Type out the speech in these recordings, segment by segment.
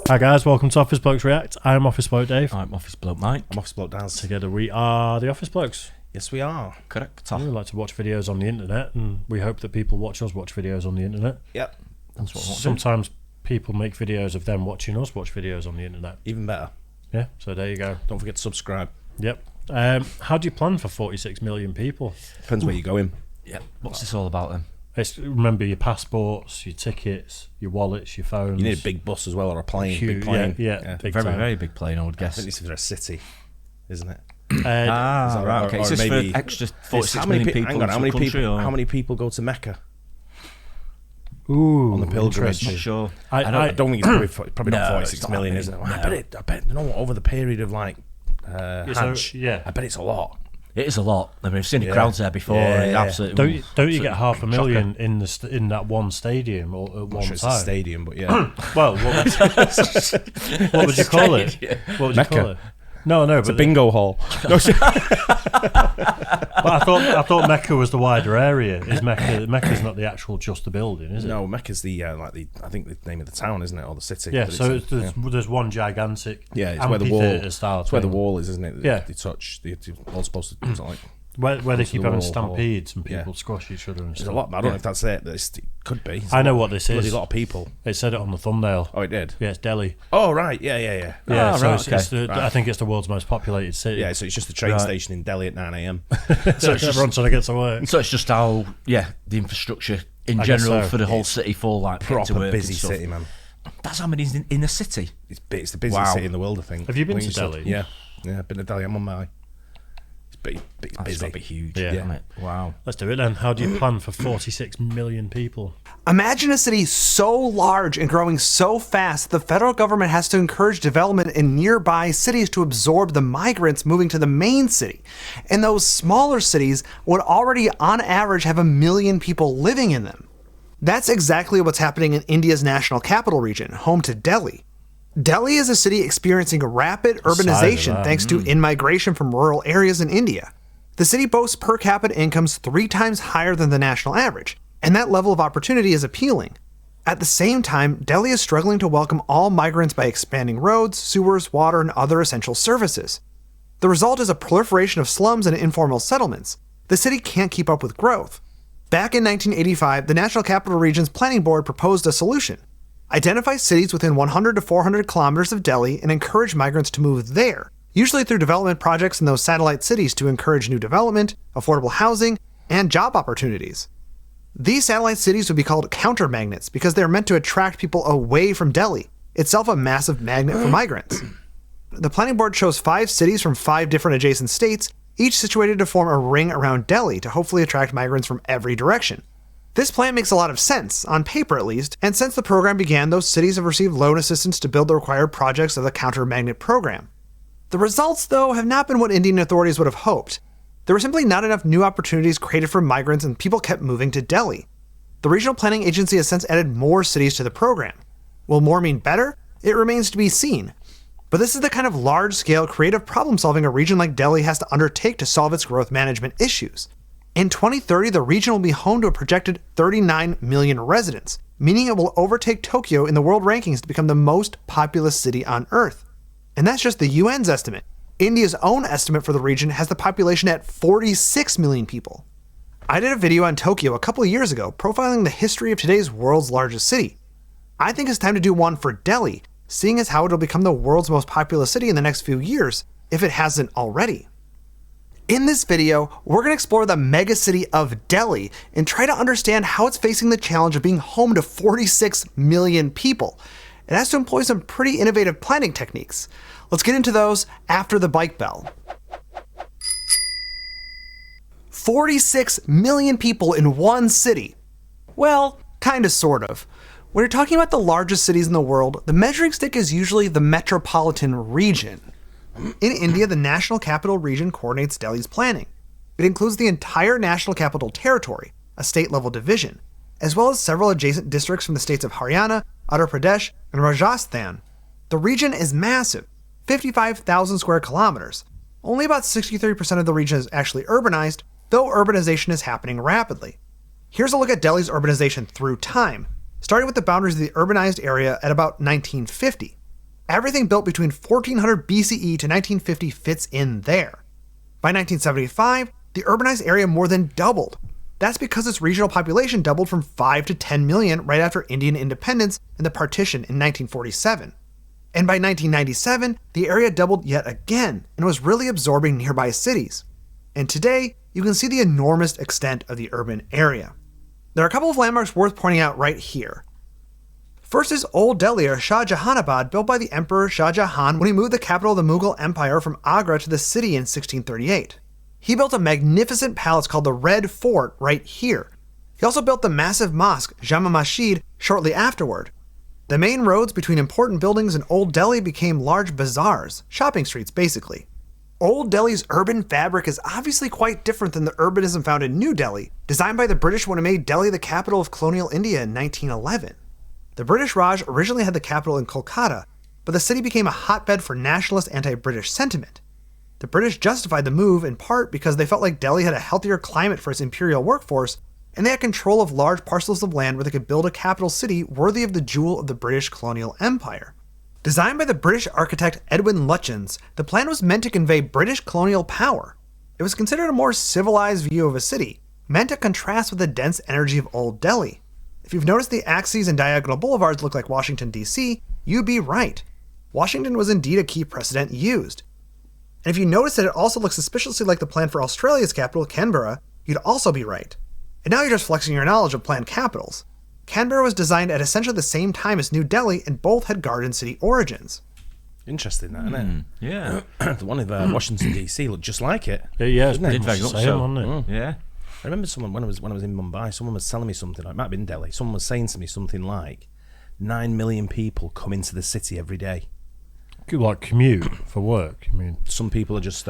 Hi guys, welcome to Office Blokes React. I'm Office Bloke Dave. I'm Office Bloke Mike. I'm Office Bloke Daz. Together we are the Office Blokes. Yes, we are. Correct. We like to watch videos on the internet, and we hope that people watch us watch videos on the internet. Yep. That's what I want to do. Sometimes people make videos of them watching us watch videos on the internet. Even better. Yeah, so there you go. Don't forget to subscribe. Yep. How do you plan for 46 million people? Depends where you're going. Yeah. What's this all about then? Remember your passports, your tickets, your wallets, your phones. You need a big bus as well, or a plane. Huge, big plane. Yeah. Big Very, time. very big plane, I would I guess. think it's for a city, isn't it? Right, okay. or Is this maybe- for extra 46 How many million people? people Hang on, how many into a country, people? or? How many people go to Mecca? Ooh, on the pilgrimage? Not interesting. sure. I don't think it's probably No, not it's 46 not million, that is it? many. I bet you know what, over the period of like Hajj, yeah. I bet it's a lot. It is a lot. I mean, I've seen the Yeah. crowds there before. Yeah, and yeah. absolutely. Don't you get half a shocker. million in that one stadium or at I'm one sure it's a time? stadium, but yeah. Well, what would you call it? What would you Mecca. call it? No, It's a but bingo hall. No, I thought Mecca was the wider area. Is Mecca's not the actual just the building, is it? no, Mecca's the I think the name of the town, isn't it, or the city? Yeah, But so it's, there's one gigantic it's where the wall. amphitheatre style It's where the thing, wall is, isn't it? Yeah. They touch. They're all supposed to. It's like where they to keep the having wall, stampedes and yeah. people squash each other and there's stuff. a lot. But I don't know if that's it. It could be. There's I a know lot- what this bloody is. lot of people. It said it on the thumbnail. Oh, it did. Yeah, it's Delhi. Oh, right. Yeah. Yeah, Ah, so right, it's okay. I think it's the world's most populated city. Yeah. So it's just a train Right. station in Delhi at 9 a.m. so everyone's trying to get to work. So it's just how, the infrastructure in I guess general so. for the whole city for like getting to Proper work busy and stuff. city, man. That's how many is in a city. It's the busiest Wow. city in the world, I think. Have you been When to Delhi? Yeah. I've been to Delhi. I'm on my. It's That's busy. got to be huge. Yeah. Isn't it? Wow. Let's do it then. How do you plan for 46 million people? Imagine a city so large and growing so fast that the federal government has to encourage development in nearby cities to absorb the migrants moving to the main city. And those smaller cities would already, on average, have 1 million people living in them. That's exactly what's happening in India's national capital region, home to Delhi. Delhi is a city experiencing rapid urbanization that. thanks to in-migration from rural areas in India. The city boasts per capita incomes 3 times higher than the national average, and that level of opportunity is appealing. At the same time, Delhi is struggling to welcome all migrants by expanding roads, sewers, water, and other essential services. The result is a proliferation of slums and informal settlements. The city can't keep up with growth. Back in 1985, the National Capital Region's Planning Board proposed a solution. Identify cities within 100 to 400 kilometers of Delhi and encourage migrants to move there, usually through development projects in those satellite cities to encourage new development, affordable housing, and job opportunities. These satellite cities would be called countermagnets because they're meant to attract people away from Delhi, itself a massive magnet for migrants. The planning board chose 5 cities from 5 different adjacent states, each situated to form a ring around Delhi to hopefully attract migrants from every direction. This plan makes a lot of sense, on paper at least, and since the program began, those cities have received loan assistance to build the required projects of the counter-magnet program. The results, though, have not been what Indian authorities would have hoped. There were simply not enough new opportunities created for migrants, and people kept moving to Delhi. The Regional Planning Agency has since added more cities to the program. Will more mean better? It remains to be seen. But this is the kind of large-scale creative problem-solving a region like Delhi has to undertake to solve its growth management issues. In 2030, the region will be home to a projected 39 million residents, meaning it will overtake Tokyo in the world rankings to become the most populous city on Earth. And that's just the UN's estimate. India's own estimate for the region has the population at 46 million people. I did a video on Tokyo a couple of years ago profiling the history of today's world's largest city. I think it's time to do one for Delhi, seeing as how it'll become the world's most populous city in the next few years, if it hasn't already. In this video, we're going to explore the megacity of Delhi and try to understand how it's facing the challenge of being home to 46 million people. It has to employ some pretty innovative planning techniques. Let's get into those after the bike bell. 46 million people in one city. Well, kinda sort of. When you're talking about the largest cities in the world, the measuring stick is usually the metropolitan region. In India, the National Capital Region coordinates Delhi's planning. It includes the entire National Capital Territory, a state-level division, as well as several adjacent districts from the states of Haryana, Uttar Pradesh, and Rajasthan. The region is massive, 55,000 square kilometers. Only about 63% of the region is actually urbanized, though urbanization is happening rapidly. Here's a look at Delhi's urbanization through time, starting with the boundaries of the urbanized area at about 1950. Everything built between 1400 BCE to 1950 fits in there. By 1975, the urbanized area more than doubled. That's because its regional population doubled from 5 to 10 million right after Indian independence and the partition in 1947. And by 1997, the area doubled yet again and was really absorbing nearby cities. And today, you can see the enormous extent of the urban area. There are a couple of landmarks worth pointing out right here. First is Old Delhi, or Shah Jahanabad, built by the Emperor Shah Jahan when he moved the capital of the Mughal Empire from Agra to the city in 1638. He built a magnificent palace called the Red Fort right here. He also built the massive mosque, Jama Masjid, shortly afterward. The main roads between important buildings in Old Delhi became large bazaars, shopping streets basically. Old Delhi's urban fabric is obviously quite different than the urbanism found in New Delhi, designed by the British when it made Delhi the capital of colonial India in 1911. The British Raj originally had the capital in Kolkata, but the city became a hotbed for nationalist anti-British sentiment. The British justified the move in part because they felt like Delhi had a healthier climate for its imperial workforce, and they had control of large parcels of land where they could build a capital city worthy of the jewel of the British colonial empire. Designed by the British architect Edwin Lutyens, the plan was meant to convey British colonial power. It was considered a more civilized view of a city, meant to contrast with the dense energy of Old Delhi. If you've noticed the axes and diagonal boulevards look like Washington, D.C., you'd be right. Washington was indeed a key precedent used. And if you notice that it also looks suspiciously like the plan for Australia's capital, Canberra, you'd also be right. And now you're just flexing your knowledge of planned capitals. Canberra was designed at essentially the same time as New Delhi, and both had Garden City origins. Interesting, that, isn't it? Yeah. The one of Washington DC looked just like it. Yeah, it's Didn't it? pretty Did much very the much same, so. wasn't it? Yeah. I remember someone when I was in Mumbai. Someone was telling me something. Like, it might have been Delhi. Someone was saying to me something like, 9 million people come into the city every day. Like commute for work. I mean, Some people are just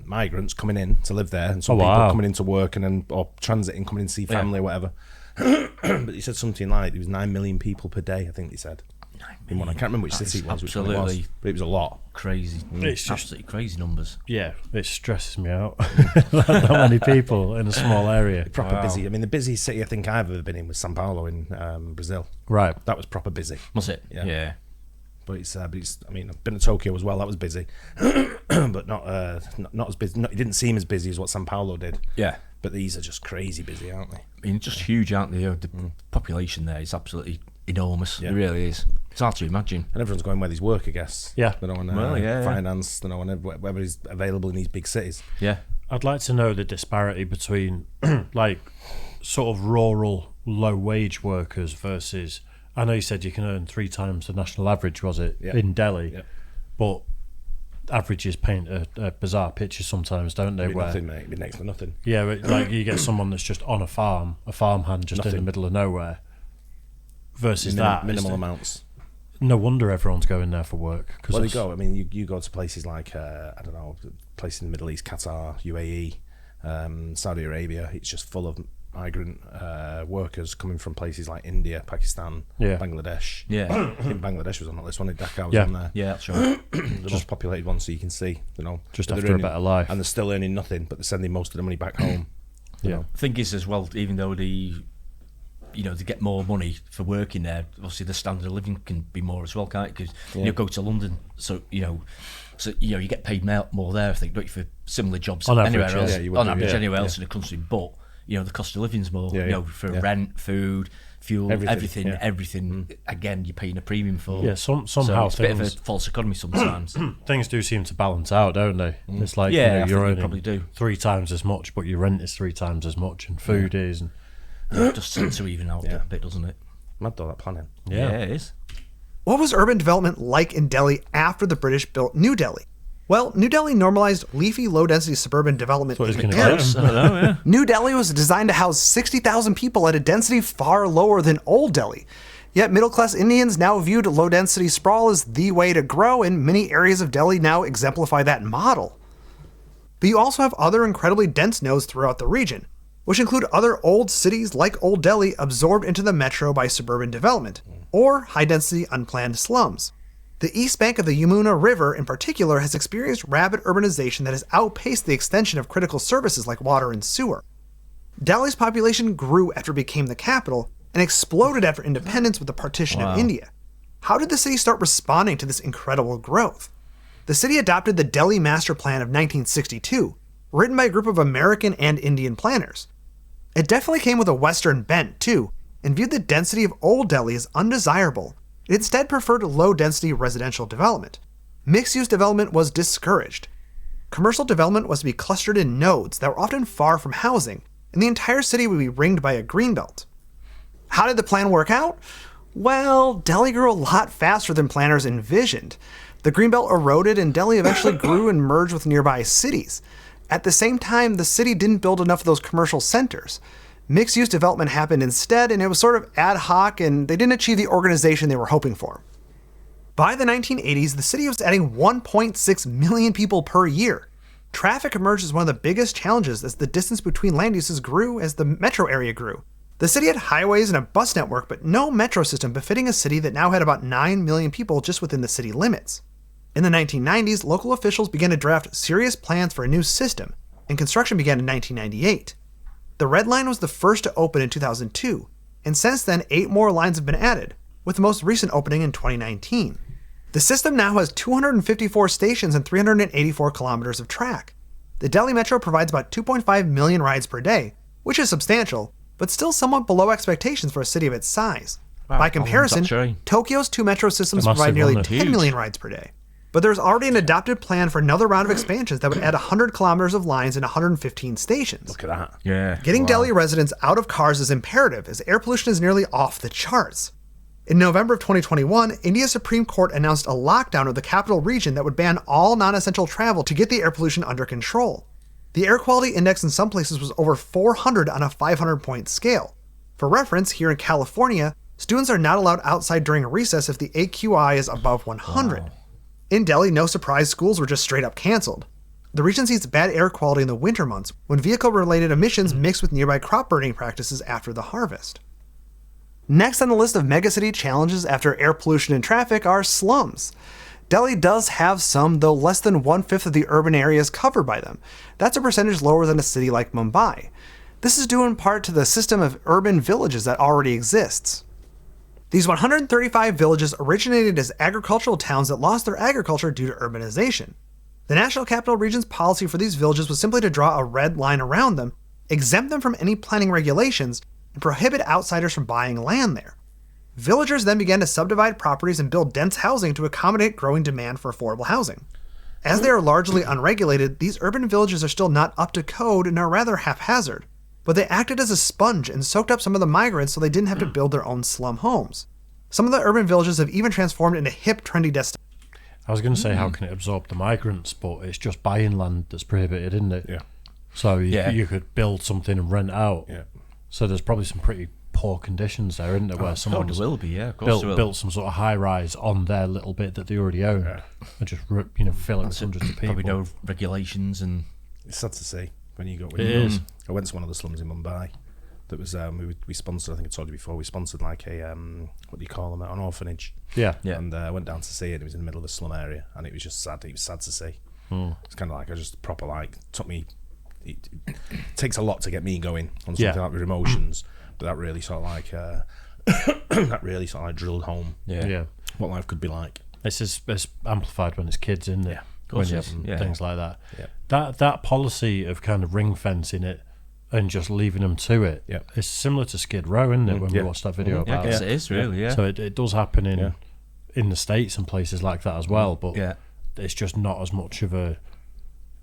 migrants coming in to live there, and some Oh, people wow. coming into work and then or transiting, coming in to see family or whatever. But he said something like there was 9 million people per day. I think he said. In one, I can't remember which That city is it was, which one it was, absolutely but it was a lot. Crazy. It's just- Absolutely crazy numbers. yeah, it stresses me out. That many people in a small area. Proper busy. I mean, the busiest city I think I've ever been in was Sao Paulo in Brazil. Right. That was proper busy. Was it? Yeah. Yeah. But it's I mean, I've been to Tokyo as well. That was busy, but not as busy. It didn't seem as busy as what Sao Paulo did. Yeah. But these are just crazy busy, aren't they? I mean, just huge, aren't they? The population there is absolutely enormous. Yeah. It really is. It's hard to imagine. And everyone's going where there's work, I guess. Yeah. They don't want Well, yeah, yeah. finance. They don't want whatever is available in these big cities. Yeah. I'd like to know the disparity between like sort of rural low wage workers versus, I know you said you can earn 3 times the national average, was it, Yeah. in Delhi? Yeah. But averages paint a bizarre picture sometimes, don't they? It'd be Where nothing, mate. It'd be next to nothing. yeah, but, like you get someone that's just on a farmhand just in the Nothing. middle of nowhere. Versus that, Minimal it's- amounts. no wonder everyone's going there for work. Cause Well, they that's- go. I mean, you go to places like I don't know, places in the Middle East, Qatar, UAE, Saudi Arabia. It's just full of migrant workers coming from places like India, Pakistan, Yeah. Bangladesh. Yeah. I think Bangladesh was on that list. One in Dhaka was Yeah. on there. Yeah, that's right. The most populated one, so you can see, Just but they're after a better life. and they're still earning nothing, but they're sending most of the money back home. you Yeah. know. Thing is, as well, even though they get more money for working there, obviously the standard of living can be more as well, can't it? Because you go to London, so you get paid more there, I think, don't you, for similar jobs On average, anywhere else. yeah, you would on do, average, yeah, anywhere yeah. else in the country, but the cost of living's more. Yeah, For yeah. rent, food, fuel, Everything, everything. yeah. Again, you're paying a premium for. Yeah, somehow so it's a bit of a things- false economy sometimes. things do seem to balance out, don't they? It's like Yeah, I think you're they earning probably do. 3 times as much, but your rent is 3 times as much, and food is. And It just tends to even out Yeah. a bit, doesn't it? Mad though, that planning. Yeah. It is. What was urban development like in Delhi after the British built New Delhi? Well, New Delhi normalized leafy, low-density suburban development That's what in it's the gonna area. get. I don't know, yeah. New Delhi was designed to house 60,000 people at a density far lower than Old Delhi. Yet middle-class Indians now viewed low-density sprawl as the way to grow, and many areas of Delhi now exemplify that model. But you also have other incredibly dense nodes throughout the region, which include other old cities like Old Delhi absorbed into the metro by suburban development, or high-density unplanned slums. The east bank of the Yamuna River, in particular, has experienced rapid urbanization that has outpaced the extension of critical services like water and sewer. Delhi's population grew after it became the capital, and exploded after independence with the partition of India. How did the city start responding to this incredible growth? The city adopted the Delhi Master Plan of 1962, written by a group of American and Indian planners. It definitely came with a Western bent, too, and viewed the density of Old Delhi as undesirable. It instead preferred low-density residential development. Mixed-use development was discouraged. Commercial development was to be clustered in nodes that were often far from housing, and the entire city would be ringed by a greenbelt. How did the plan work out? Well, Delhi grew a lot faster than planners envisioned. The greenbelt eroded and Delhi eventually grew and merged with nearby cities. At the same time, the city didn't build enough of those commercial centers. Mixed-use development happened instead, and it was sort of ad hoc, and they didn't achieve the organization they were hoping for. By the 1980s, the city was adding 1.6 million people per year. Traffic emerged as one of the biggest challenges as the distance between land uses grew as the metro area grew. The city had highways and a bus network, but no metro system befitting a city that now had about 9 million people just within the city limits. In the 1990s, local officials began to draft serious plans for a new system, and construction began in 1998. The Red Line was the first to open in 2002, and since then 8 more lines have been added, with the most recent opening in 2019. The system now has 254 stations and 384 kilometers of track. The Delhi Metro provides about 2.5 million rides per day, which is substantial, but still somewhat below expectations for a city of its size. Wow, By comparison, Tokyo's 2 metro systems provide nearly 10 million rides per day. But there's already an adopted plan for another round of expansions that would add 100 kilometers of lines and 115 stations. Look at that. Yeah. Getting Delhi residents out of cars is imperative, as air pollution is nearly off the charts. In November of 2021, India's Supreme Court announced a lockdown of the capital region that would ban all non-essential travel to get the air pollution under control. The air quality index in some places was over 400 on a 500-point scale. For reference, here in California, students are not allowed outside during recess if the AQI is above 100. Wow. In Delhi, no surprise, schools were just straight up canceled. The region sees bad air quality in the winter months when vehicle-related emissions mix with nearby crop burning practices after the harvest. Next on the list of megacity challenges after air pollution and traffic are slums. Delhi does have some, though less than 1/5 of the urban areas covered by them. That's a percentage lower than a city like Mumbai. This is due in part to the system of urban villages that already exists. These 135 villages originated as agricultural towns that lost their agriculture due to urbanization. The National Capital Region's policy for these villages was simply to draw a red line around them, exempt them from any planning regulations, and prohibit outsiders from buying land there. Villagers then began to subdivide properties and build dense housing to accommodate growing demand for affordable housing. As they are largely unregulated, these urban villages are still not up to code and are rather haphazard, but they acted as a sponge and soaked up some of the migrants so they didn't have to build their own slum homes. Some of the urban villages have even transformed into hip, trendy destinations. I was going to say, how can it absorb the migrants? But it's just buying land that's prohibited, isn't it? Yeah. So you could build something and rent out. Yeah. So there's probably some pretty poor conditions there, isn't there? Where someone's will be, yeah, of course built some sort of high rise on their little bit that they already own, and just fill it with hundreds of people. Probably no regulations, and It's sad to see when you go. It is. I went to one of the slums in Mumbai. That was we sponsored. I think I told you before. We sponsored like a what do you call them? An orphanage. Yeah. And I went down to see it. It was in the middle of the slum area, and it was just sad. It was sad to see. It's kind of like I just proper like took me. It takes a lot to get me going on something like with emotions, but that really sort of like drilled home. Yeah. What life could be like. It's amplified when it's kids, isn't it? Yeah. When you have things like that. Yeah. That policy of kind of ring fencing it and just leaving them to it. Yeah. It's similar to Skid Row, isn't it? When we watched that video yeah, I about guess it. it is really, yeah. So it does happen in the States and places like that as well, but it's just not as much of a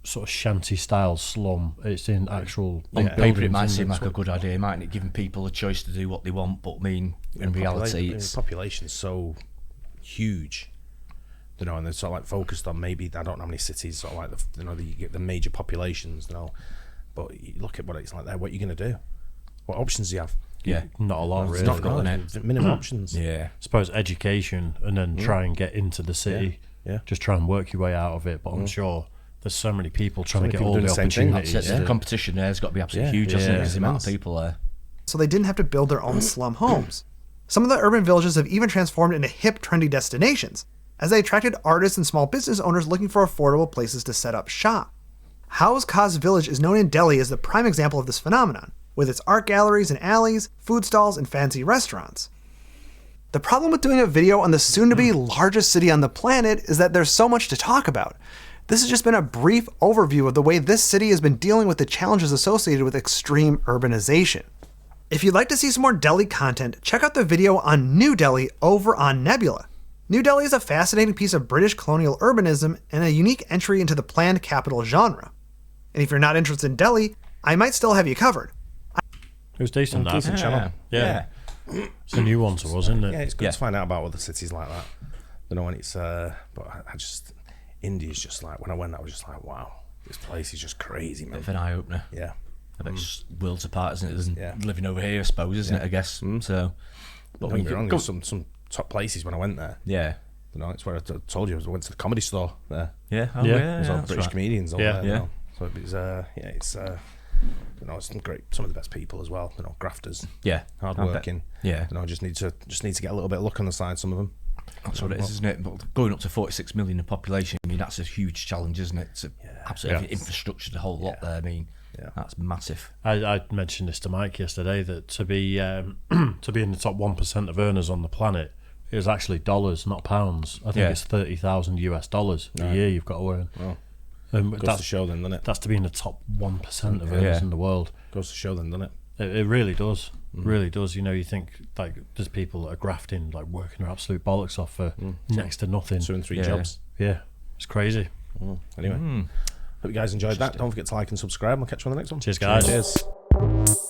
sort of shanty style slum. It's in actual on paper it buildings might and seem it's like a good idea, mightn't it? Giving people a choice to do what they want, but I mean in reality it's the population's so huge. You know, and they're sort of like focused on maybe I don't know how many cities sort of like you get the major populations, you know. But you look at what it's like there. What are you going to do? What options do you have? Yeah, not a lot really. Not got minimum options. Yeah, I suppose education and then try and get into the city. Yeah. Just try and work your way out of it. But I'm sure there's so many people trying to get people all doing the the same thing. opportunities. the competition there's got to be absolutely huge, hasn't it? Because the amount of people there. So they didn't have to build their own slum homes. Some of the urban villages have even transformed into hip, trendy destinations, as they attracted artists and small business owners looking for affordable places to set up shop. Hauz Khas Village is known in Delhi as the prime example of this phenomenon, with its art galleries and alleys, food stalls, and fancy restaurants. The problem with doing a video on the soon-to-be largest city on the planet is that there's so much to talk about. This has just been a brief overview of the way this city has been dealing with the challenges associated with extreme urbanization. If you'd like to see some more Delhi content, check out the video on New Delhi over on Nebula. New Delhi is a fascinating piece of British colonial urbanism and a unique entry into the planned capital genre. And if you're not interested in Delhi, I might still have you covered. It was decent, that. Decent channel. Yeah. It's a new one to us, isn't it? Yeah, it's good to find out about other cities like that. You know, when it's, but I just, India's just like, when I went, I was just like, wow, this place is just crazy, man. Bit of an eye opener. Yeah. I bet it's worlds apart, isn't it? Isn't Yeah. living over here, I suppose, isn't it? I guess. So, but Don't get me wrong, there's some top places when I went there. yeah, You know, it's where I told you I went to the comedy store there. yeah, Yeah. There's all that's British right. comedians over Yeah. there. Yeah. You know? So it's you know, it's some of the best people as well. You know, grafters, Yeah, hard I bet. working. Yeah, You know, just need to get a little bit of luck on the side. Some of them. that's what it is, isn't it? But going up to 46 million in population, I mean, that's a huge challenge, isn't it? It's absolutely infrastructure, the whole lot there. I mean, that's massive. I mentioned this to Mike yesterday that to be in the top 1% of earners on the planet is actually dollars, not pounds. I think it's $30,000 a year you've got to earn. Well, goes That's to show then, doesn't it? that's to be in the top 1% of earners in the world. Goes to show then, doesn't it? It really does. Really does. You know, you think like there's people that are grafting, like working their absolute bollocks off for next to nothing. 2 and 3 jobs. Yeah, it's crazy. Anyway, hope you guys enjoyed that. Don't forget to like and subscribe. We'll catch you on the next one. Cheers, guys. Cheers.